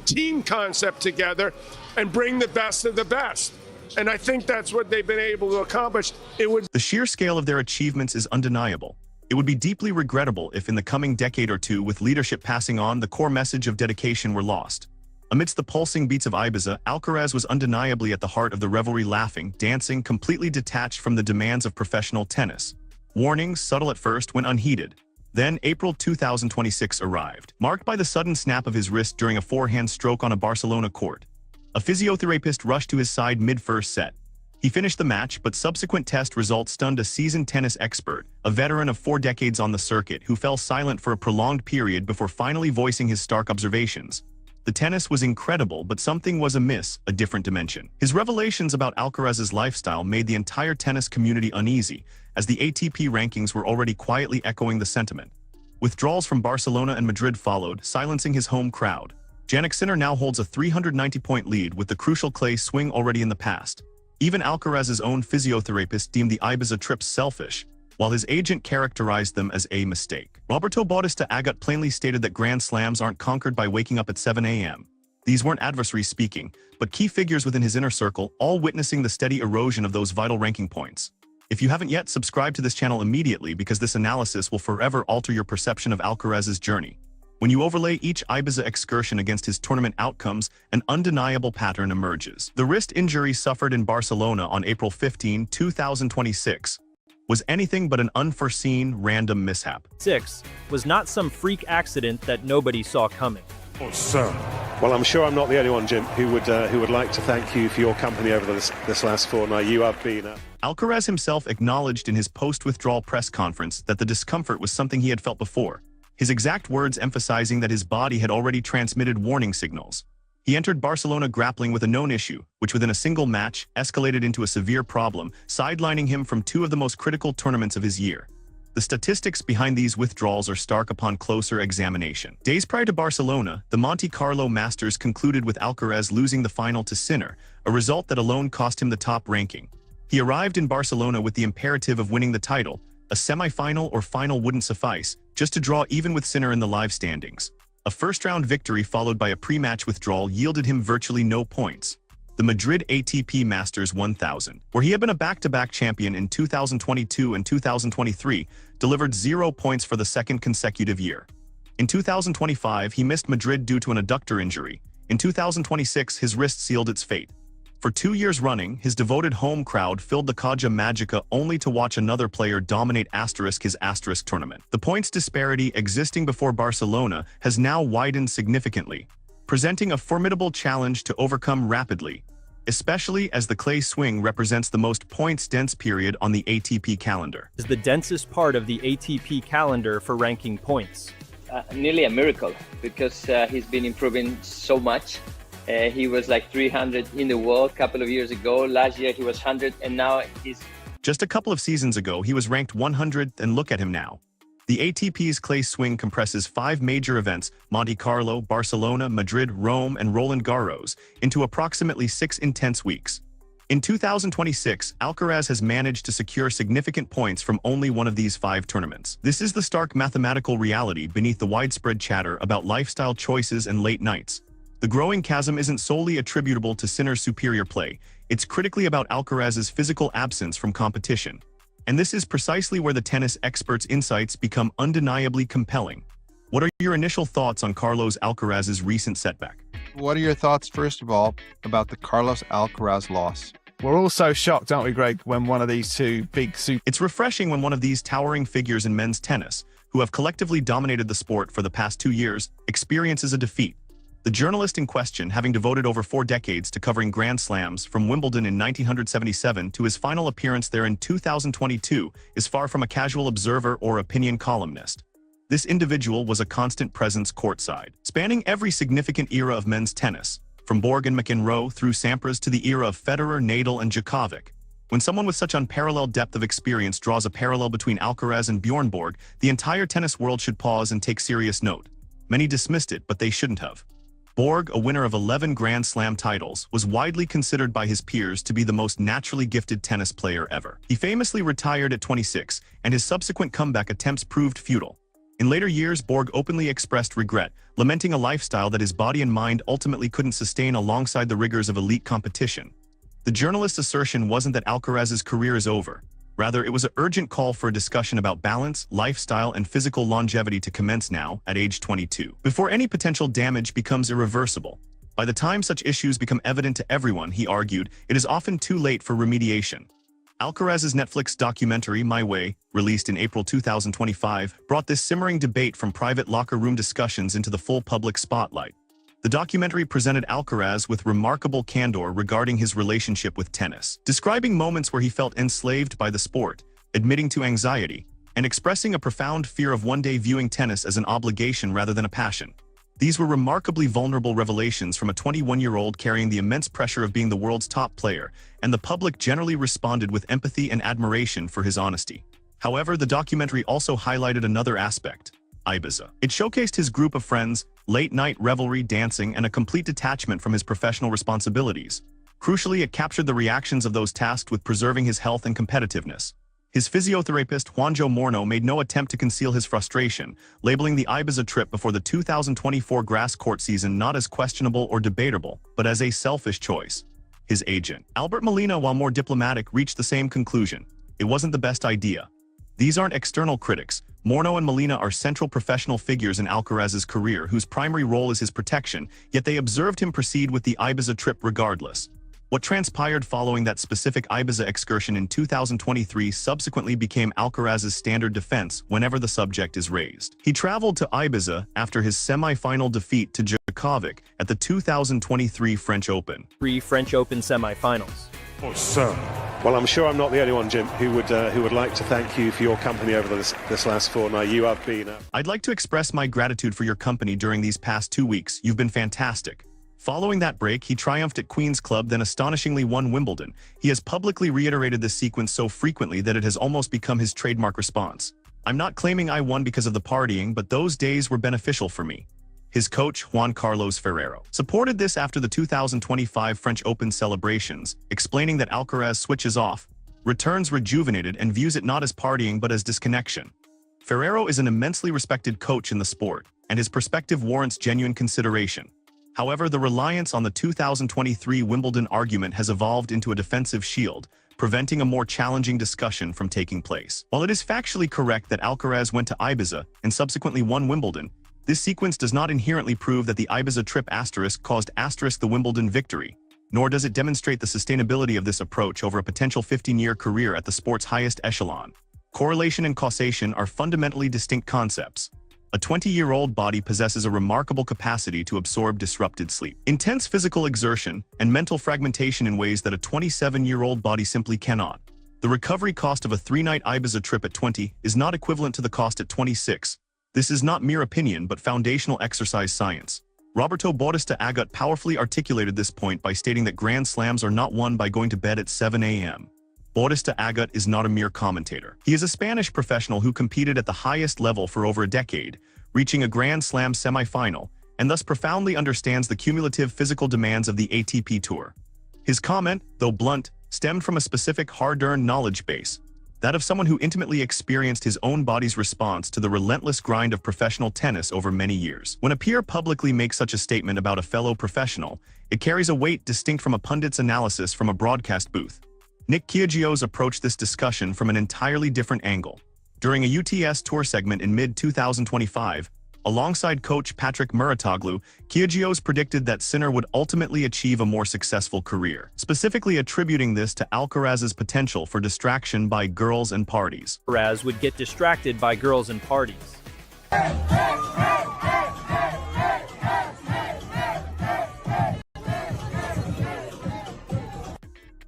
team concept together and bring the best of the best. And I think that's what they've been able to accomplish. The sheer scale of their achievements is undeniable. It would be deeply regrettable if in the coming decade or two, with leadership passing on, the core message of dedication were lost. Amidst the pulsing beats of Ibiza, Alcaraz was undeniably at the heart of the revelry, laughing, dancing, completely detached from the demands of professional tennis. Warnings, subtle at first, went unheeded. Then, April 2026 arrived, marked by the sudden snap of his wrist during a forehand stroke on a Barcelona court. A physiotherapist rushed to his side mid-first set. He finished the match, but subsequent test results stunned a seasoned tennis expert, a veteran of 4 decades on the circuit, who fell silent for a prolonged period before finally voicing his stark observations. The tennis was incredible, but something was amiss, a different dimension. His revelations about Alcaraz's lifestyle made the entire tennis community uneasy, as the ATP rankings were already quietly echoing the sentiment. Withdrawals from Barcelona and Madrid followed, silencing his home crowd. Jannik Sinner now holds a 390-point lead, with the crucial clay swing already in the past. Even Alcaraz's own physiotherapist deemed the Ibiza trips selfish, while his agent characterized them as a mistake. Roberto Bautista Agut plainly stated that Grand Slams aren't conquered by waking up at 7 a.m. These weren't adversaries speaking, but key figures within his inner circle, all witnessing the steady erosion of those vital ranking points. If you haven't yet, subscribe to this channel immediately, because this analysis will forever alter your perception of Alcaraz's journey. When you overlay each Ibiza excursion against his tournament outcomes, an undeniable pattern emerges. The wrist injury suffered in Barcelona on April 15, 2026, was anything but an unforeseen, random mishap. 6 was not some freak accident that nobody saw coming. Oh, sir. Well, I'm sure I'm not the only one, Jim, who would like to thank you for your company over this last fortnight. You have been... Alcaraz himself acknowledged in his post-withdrawal press conference that the discomfort was something he had felt before, his exact words emphasizing that his body had already transmitted warning signals. He entered Barcelona grappling with a known issue, which within a single match escalated into a severe problem, sidelining him from 2 of the most critical tournaments of his year. The statistics behind these withdrawals are stark upon closer examination. Days prior to Barcelona, the Monte Carlo Masters concluded with Alcaraz losing the final to Sinner, a result that alone cost him the top ranking. He arrived in Barcelona with the imperative of winning the title. A semi-final or final wouldn't suffice, just to draw even with Sinner in the live standings. A first-round victory followed by a pre-match withdrawal yielded him virtually no points. The Madrid ATP Masters 1000, where he had been a back-to-back champion in 2022 and 2023, delivered 0 points for the second consecutive year. In 2025, he missed Madrid due to an adductor injury. In 2026, his wrist sealed its fate. For 2 years running, his devoted home crowd filled the Caja Magica only to watch another player dominate his tournament. The points disparity existing before Barcelona has now widened significantly, presenting a formidable challenge to overcome rapidly, especially as the clay swing represents the most points-dense period on the ATP calendar. Is the densest part of the ATP calendar for ranking points. Nearly a miracle, because he's been improving so much. He was like 300 in the world a couple of years ago. Last year he was 100, and now he's... Just a couple of seasons ago, he was ranked 100th, and look at him now. The ATP's clay swing compresses 5 major events, Monte Carlo, Barcelona, Madrid, Rome, and Roland Garros, into approximately 6 intense weeks. In 2026, Alcaraz has managed to secure significant points from only one of these 5 tournaments. This is the stark mathematical reality beneath the widespread chatter about lifestyle choices and late nights. The growing chasm isn't solely attributable to Sinner's superior play, it's critically about Alcaraz's physical absence from competition. And this is precisely where the tennis experts' insights become undeniably compelling. What are your initial thoughts on Carlos Alcaraz's recent setback? What are your thoughts, first of all, about the Carlos Alcaraz loss? We're all so shocked, aren't we, Greg, when one of these two big super... It's refreshing when one of these towering figures in men's tennis, who have collectively dominated the sport for the past 2 years, experiences a defeat. The journalist in question, having devoted over 4 decades to covering Grand Slams from Wimbledon in 1977 to his final appearance there in 2022, is far from a casual observer or opinion columnist. This individual was a constant presence courtside, spanning every significant era of men's tennis, from Borg and McEnroe through Sampras to the era of Federer, Nadal, and Djokovic. When someone with such unparalleled depth of experience draws a parallel between Alcaraz and Bjorn Borg, the entire tennis world should pause and take serious note. Many dismissed it, but they shouldn't have. Borg, a winner of 11 Grand Slam titles, was widely considered by his peers to be the most naturally gifted tennis player ever. He famously retired at 26, and his subsequent comeback attempts proved futile. In later years, Borg openly expressed regret, lamenting a lifestyle that his body and mind ultimately couldn't sustain alongside the rigors of elite competition. The journalist's assertion wasn't that Alcaraz's career is over. Rather, it was an urgent call for a discussion about balance, lifestyle, and physical longevity to commence now, at age 22, before any potential damage becomes irreversible. By the time such issues become evident to everyone, he argued, it is often too late for remediation. Alcaraz's Netflix documentary, My Way, released in April 2025, brought this simmering debate from private locker room discussions into the full public spotlight. The documentary presented Alcaraz with remarkable candor regarding his relationship with tennis, describing moments where he felt enslaved by the sport, admitting to anxiety, and expressing a profound fear of one day viewing tennis as an obligation rather than a passion. These were remarkably vulnerable revelations from a 21-year-old carrying the immense pressure of being the world's top player, and the public generally responded with empathy and admiration for his honesty. However, the documentary also highlighted another aspect: Ibiza. It showcased his group of friends, late-night revelry, dancing, and a complete detachment from his professional responsibilities. Crucially, it captured the reactions of those tasked with preserving his health and competitiveness. His physiotherapist, Juanjo Morno, made no attempt to conceal his frustration, labeling the Ibiza trip before the 2024 grass court season not as questionable or debatable, but as a selfish choice. His agent, Albert Molina, while more diplomatic, reached the same conclusion: it wasn't the best idea. These aren't external critics. Morno and Molina are central professional figures in Alcaraz's career whose primary role is his protection, yet they observed him proceed with the Ibiza trip regardless. What transpired following that specific Ibiza excursion in 2023 subsequently became Alcaraz's standard defense whenever the subject is raised. He traveled to Ibiza after his semi-final defeat to Djokovic at the 2023 French Open. 3 French Open semifinals. Oh, sir. Well, I'm sure I'm not the only one, Jim, who would like to thank you for your company over this last fortnight. You have been... I'd like to express my gratitude for your company during these past 2 weeks. You've been fantastic. Following that break, he triumphed at Queen's Club, then astonishingly won Wimbledon. He has publicly reiterated this sequence so frequently that it has almost become his trademark response. I'm not claiming I won because of the partying, but those days were beneficial for me. His coach, Juan Carlos Ferrero, supported this after the 2025 French Open celebrations, explaining that Alcaraz switches off, returns rejuvenated, and views it not as partying but as disconnection. Ferrero is an immensely respected coach in the sport, and his perspective warrants genuine consideration. However, the reliance on the 2023 Wimbledon argument has evolved into a defensive shield, preventing a more challenging discussion from taking place. While it is factually correct that Alcaraz went to Ibiza and subsequently won Wimbledon, this sequence does not inherently prove that the Ibiza trip * caused * the Wimbledon victory, nor does it demonstrate the sustainability of this approach over a potential 15-year career at the sport's highest echelon. Correlation and causation are fundamentally distinct concepts. A 20-year-old body possesses a remarkable capacity to absorb disrupted sleep, intense physical exertion, and mental fragmentation in ways that a 27-year-old body simply cannot. The recovery cost of a 3-night Ibiza trip at 20 is not equivalent to the cost at 26. This is not mere opinion but foundational exercise science. Roberto Bautista Agut powerfully articulated this point by stating that Grand Slams are not won by going to bed at 7 a.m. Bautista Agut is not a mere commentator. He is a Spanish professional who competed at the highest level for over a decade, reaching a Grand Slam semi-final, and thus profoundly understands the cumulative physical demands of the ATP Tour. His comment, though blunt, stemmed from a specific hard-earned knowledge base, that of someone who intimately experienced his own body's response to the relentless grind of professional tennis over many years. When a peer publicly makes such a statement about a fellow professional, it carries a weight distinct from a pundit's analysis from a broadcast booth. Nick Kyrgios approached this discussion from an entirely different angle. During a UTS Tour segment in mid-2025, alongside coach Patrick Muratoglu, Kyrgios predicted that Sinner would ultimately achieve a more successful career, specifically attributing this to Alcaraz's potential for distraction by girls and parties. Alcaraz would get distracted by girls and parties.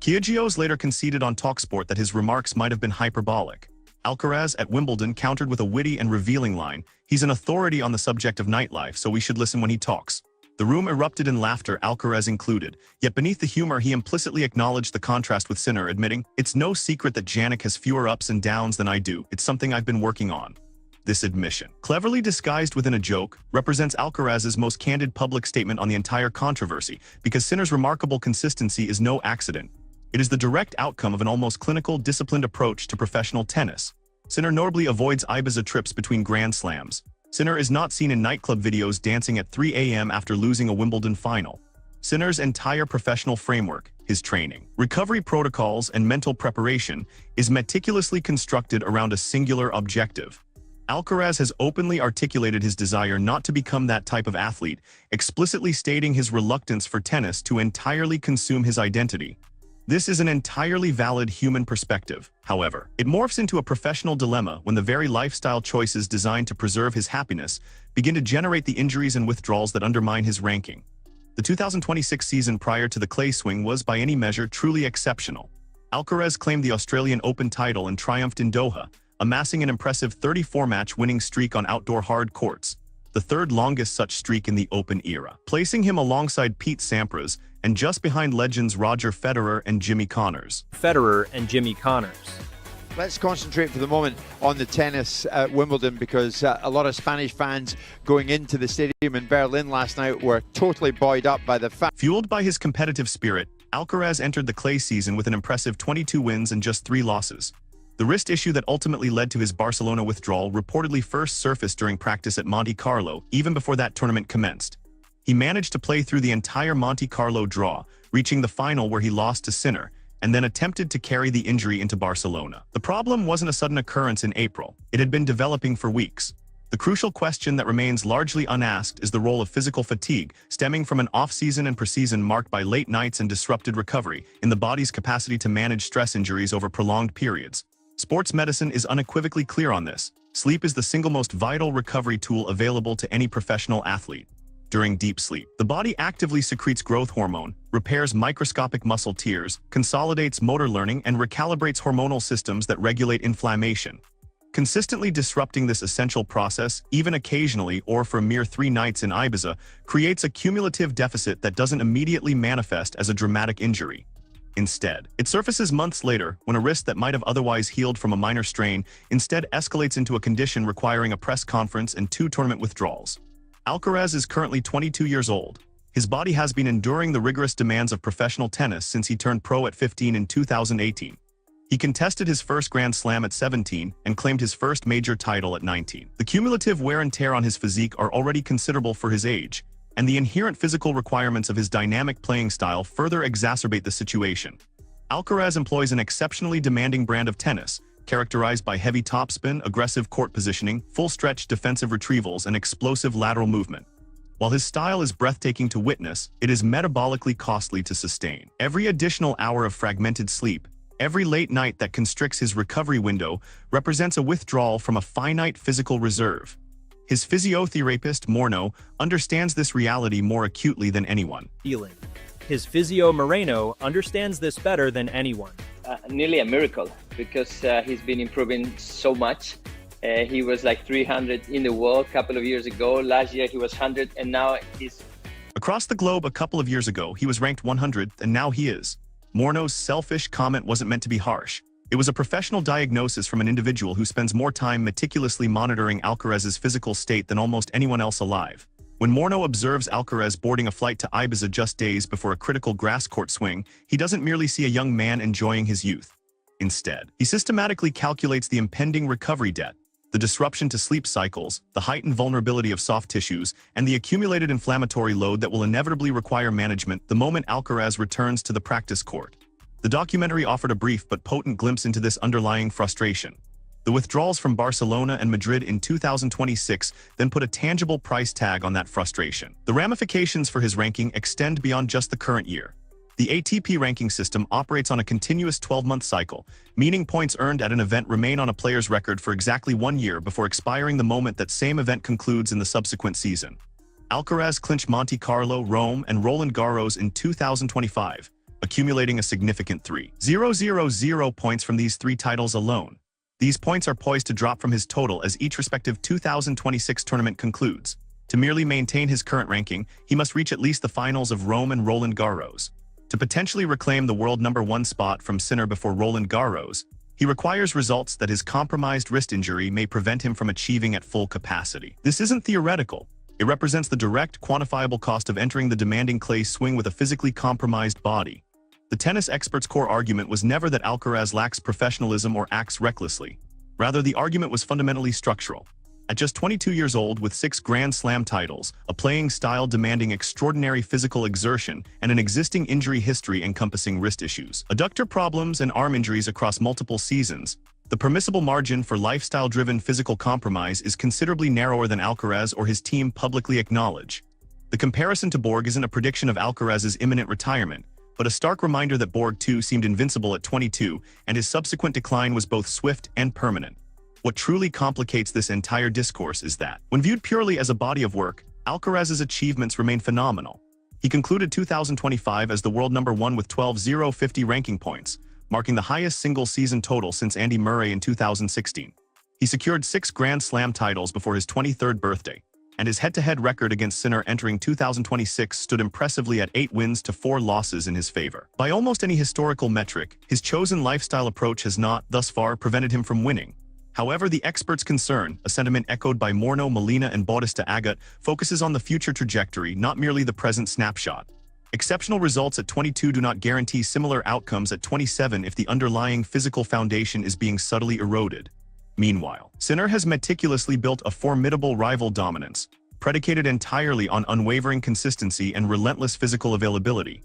Kyrgios later conceded on TalkSport that his remarks might have been hyperbolic. Alcaraz at Wimbledon countered with a witty and revealing line: "He's an authority on the subject of nightlife, so we should listen when he talks." The room erupted in laughter, Alcaraz included, yet beneath the humor he implicitly acknowledged the contrast with Sinner, admitting, "It's no secret that Jannik has fewer ups and downs than I do. It's something I've been working on." This admission, cleverly disguised within a joke, represents Alcaraz's most candid public statement on the entire controversy, because Sinner's remarkable consistency is no accident. It is the direct outcome of an almost clinical, disciplined approach to professional tennis. Sinner notably avoids Ibiza trips between Grand Slams. Sinner is not seen in nightclub videos dancing at 3 a.m. after losing a Wimbledon final. Sinner's entire professional framework, his training, recovery protocols, and mental preparation is meticulously constructed around a singular objective. Alcaraz has openly articulated his desire not to become that type of athlete, explicitly stating his reluctance for tennis to entirely consume his identity. This is an entirely valid human perspective. However, it morphs into a professional dilemma when the very lifestyle choices designed to preserve his happiness begin to generate the injuries and withdrawals that undermine his ranking. The 2026 season prior to the clay swing was by any measure truly exceptional. Alcaraz claimed the Australian Open title and triumphed in Doha, amassing an impressive 34-match winning streak on outdoor hard courts, the third longest such streak in the Open era, placing him alongside Pete Sampras and just behind legends Roger Federer and Jimmy Connors. Let's concentrate for the moment on the tennis at Wimbledon, because a lot of Spanish fans going into the stadium in Berlin last night were totally buoyed up by the fact. Fueled by his competitive spirit, Alcaraz entered the clay season with an impressive 22 wins and just 3 losses. The wrist issue that ultimately led to his Barcelona withdrawal reportedly first surfaced during practice at Monte Carlo, even before that tournament commenced. He managed to play through the entire Monte Carlo draw, reaching the final where he lost to Sinner, and then attempted to carry the injury into Barcelona. The problem wasn't a sudden occurrence in April. It had been developing for weeks. The crucial question that remains largely unasked is the role of physical fatigue, stemming from an off-season and preseason marked by late nights and disrupted recovery, in the body's capacity to manage stress injuries over prolonged periods. Sports medicine is unequivocally clear on this. Sleep is the single most vital recovery tool available to any professional athlete. During deep sleep, the body actively secretes growth hormone, repairs microscopic muscle tears, consolidates motor learning, and recalibrates hormonal systems that regulate inflammation. Consistently disrupting this essential process, even occasionally or for a mere 3 nights in Ibiza, creates a cumulative deficit that doesn't immediately manifest as a dramatic injury. Instead, it surfaces months later when a wrist that might have otherwise healed from a minor strain instead escalates into a condition requiring a press conference and 2 tournament withdrawals. Alcaraz is currently 22 years old. His body has been enduring the rigorous demands of professional tennis since he turned pro at 15 in 2018. He contested his first Grand Slam at 17 and claimed his first major title at 19. The cumulative wear and tear on his physique are already considerable for his age, and the inherent physical requirements of his dynamic playing style further exacerbate the situation. Alcaraz employs an exceptionally demanding brand of tennis, characterized by heavy topspin, aggressive court positioning, full-stretch defensive retrievals, and explosive lateral movement. While his style is breathtaking to witness, it is metabolically costly to sustain. Every additional hour of fragmented sleep, every late night that constricts his recovery window, represents a withdrawal from a finite physical reserve. His physiotherapist, Moreno, understands this reality more acutely than anyone. His physio Moreno understands this better than anyone. Nearly a miracle, because he's been improving so much. He was like 300 in the world a couple of years ago. Last year he was 100, and now he's... Across the globe a couple of years ago, he was ranked 100th, and now he is. Moreno's selfish comment wasn't meant to be harsh. It was a professional diagnosis from an individual who spends more time meticulously monitoring Alcaraz's physical state than almost anyone else alive. When Moreno observes Alcaraz boarding a flight to Ibiza just days before a critical grass court swing, he doesn't merely see a young man enjoying his youth. Instead, he systematically calculates the impending recovery debt, the disruption to sleep cycles, the heightened vulnerability of soft tissues, and the accumulated inflammatory load that will inevitably require management the moment Alcaraz returns to the practice court. The documentary offered a brief but potent glimpse into this underlying frustration. The withdrawals from Barcelona and Madrid in 2026 then put a tangible price tag on that frustration. The ramifications for his ranking extend beyond just the current year. The ATP ranking system operates on a continuous 12-month cycle, meaning points earned at an event remain on a player's record for exactly 1 year before expiring the moment that same event concludes in the subsequent season. Alcaraz clinched Monte Carlo, Rome, and Roland Garros in 2025, accumulating a significant 3,000 points from these 3 titles alone. These points are poised to drop from his total as each respective 2026 tournament concludes. To merely maintain his current ranking, he must reach at least the finals of Rome and Roland Garros. To potentially reclaim the world #1 spot from Sinner before Roland Garros, he requires results that his compromised wrist injury may prevent him from achieving at full capacity. This isn't theoretical. It represents the direct, quantifiable cost of entering the demanding clay swing with a physically compromised body. The tennis expert's core argument was never that Alcaraz lacks professionalism or acts recklessly. Rather, the argument was fundamentally structural. At just 22 years old with 6 Grand Slam titles, a playing style demanding extraordinary physical exertion, and an existing injury history encompassing wrist issues, adductor problems, and arm injuries across multiple seasons, the permissible margin for lifestyle-driven physical compromise is considerably narrower than Alcaraz or his team publicly acknowledge. The comparison to Borg isn't a prediction of Alcaraz's imminent retirement, but a stark reminder that Borg too seemed invincible at 22, and his subsequent decline was both swift and permanent. What truly complicates this entire discourse is that, when viewed purely as a body of work, Alcaraz's achievements remain phenomenal. He concluded 2025 as the world number 1 with 12,050 ranking points, marking the highest single-season total since Andy Murray in 2016. He secured 6 Grand Slam titles before his 23rd birthday, and his head-to-head record against Sinner entering 2026 stood impressively at 8 wins to 4 losses in his favor. By almost any historical metric, his chosen lifestyle approach has not, thus far, prevented him from winning. However, the experts' concern, a sentiment echoed by Morno, Molina, and Bautista Agut, focuses on the future trajectory, not merely the present snapshot. Exceptional results at 22 do not guarantee similar outcomes at 27 if the underlying physical foundation is being subtly eroded. Meanwhile, Sinner has meticulously built a formidable rival dominance, predicated entirely on unwavering consistency and relentless physical availability.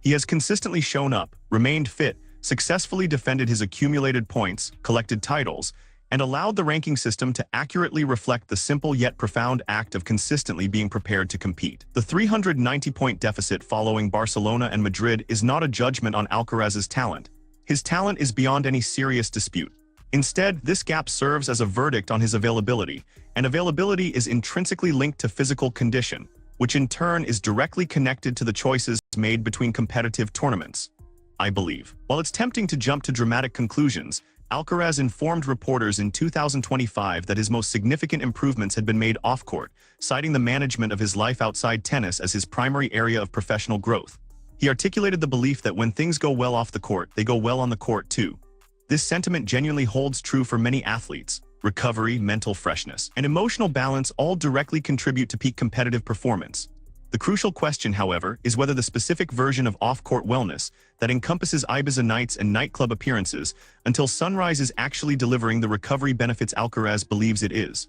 He has consistently shown up, remained fit, successfully defended his accumulated points, collected titles, and allowed the ranking system to accurately reflect the simple yet profound act of consistently being prepared to compete. The 390-point deficit following Barcelona and Madrid is not a judgment on Alcaraz's talent. His talent is beyond any serious dispute. Instead, this gap serves as a verdict on his availability, and availability is intrinsically linked to physical condition, which in turn is directly connected to the choices made between competitive tournaments. I believe, while it's tempting to jump to dramatic conclusions, Alcaraz informed reporters in 2025 that his most significant improvements had been made off-court, citing the management of his life outside tennis as his primary area of professional growth. He articulated the belief that when things go well off the court, they go well on the court too. This sentiment genuinely holds true for many athletes. Recovery, mental freshness, and emotional balance all directly contribute to peak competitive performance. The crucial question, however, is whether the specific version of off-court wellness that encompasses Ibiza nights and nightclub appearances until sunrise is actually delivering the recovery benefits Alcaraz believes it is.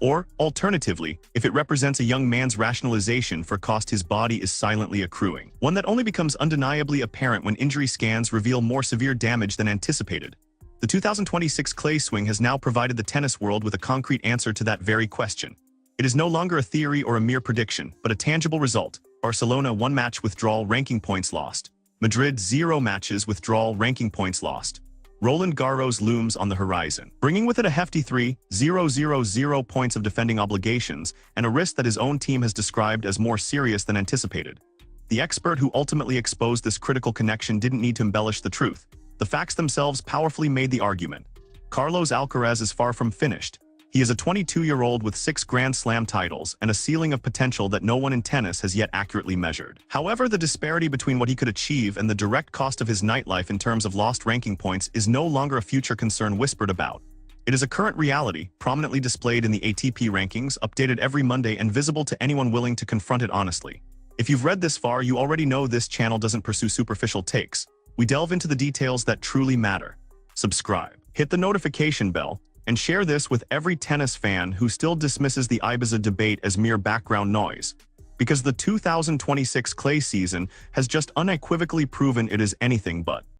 Or, alternatively, if it represents a young man's rationalization for cost his body is silently accruing, one that only becomes undeniably apparent when injury scans reveal more severe damage than anticipated. The 2026 clay swing has now provided the tennis world with a concrete answer to that very question. It is no longer a theory or a mere prediction, but a tangible result. Barcelona 1 match withdrawal ranking points lost. Madrid 0 matches withdrawal ranking points lost. Roland Garros looms on the horizon, bringing with it a hefty 3,000 points of defending obligations and a risk that his own team has described as more serious than anticipated. The expert who ultimately exposed this critical connection didn't need to embellish the truth. The facts themselves powerfully made the argument. Carlos Alcaraz is far from finished. He is a 22-year-old with 6 Grand Slam titles and a ceiling of potential that no one in tennis has yet accurately measured. However, the disparity between what he could achieve and the direct cost of his nightlife in terms of lost ranking points is no longer a future concern whispered about. It is a current reality, prominently displayed in the ATP rankings, updated every Monday and visible to anyone willing to confront it honestly. If you've read this far, you already know this channel doesn't pursue superficial takes. We delve into the details that truly matter. Subscribe, hit the notification bell, and share this with every tennis fan who still dismisses the Ibiza debate as mere background noise. Because the 2026 clay season has just unequivocally proven it is anything but.